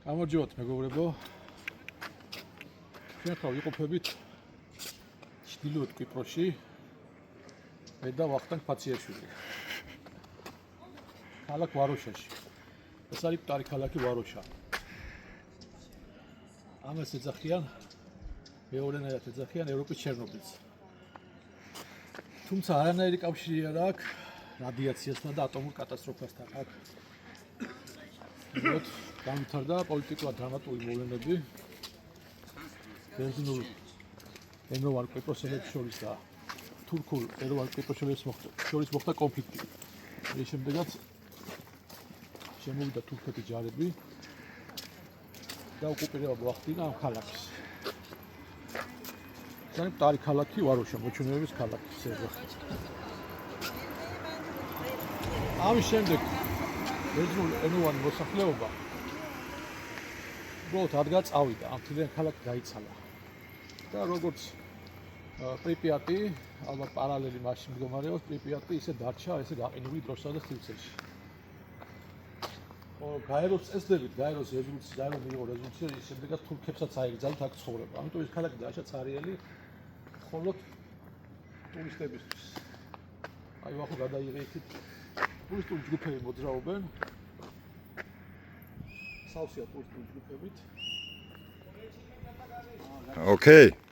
გამარჯობათ მეგობრებო. ჩვენ ხარ ვიყოფებით ჩრდილოეთ კვიპროსში. მე და ვახტანგ ფაციაშვილი. ქალაქ ვაროშაში. ეს არის მკვდარი ქალაქი ვაროშა. ამას ეძახიან მეორენაირად ეძახიან ევროპის ჩერნობილს. თუმცა არანაირი კავშირი არ აქვს რადიაციასთან და ატომურ კატასტროფასთან. აქ განვითარდა პოლიტიკურად დრამატული მოვლენები. ბერძნულ ენოვან კვიპროსელებს შორის და თურქულ ეროვან კვიპროსელებს შორის მოხდა კონფლიქტი. მის შემდეგაც შემოვიდა თურქეთის ჯარები და ოკუპირება მოახდინა ამ ქალაქს. ეს არის მკვდარი ქალაქი ვაროშა, მოჩვენების ქალაქი ზედა. ამის შემდეგ ბერძნულ ენოვანი მოსახლეობა უბრალოდ ადგა წავიდა, ამ თლიან ქალაქი გაიცალა. და როგორც პრიპიატი, ალბათ პარალელი მასში მდგომარეობს, პრიპიატი ისე დარჩა, ესე გაყინული დროსა და სივრცეში. გაეროს წესდებით, გაეროს მიიღო რეზოლუცია, ის შემდეგაც თურქებსაც აეგზავნათ აქ ცხოვრება. ამიტომ ეს ქალაქი დააშა ცარიელი მხოლოდ ტურისტებისთვის. აი ვახო გადაიღეთ ტურისტული ჯგუფები მოძრაობენ. სავსეა ტურისტული ჯგუფებით. Okay.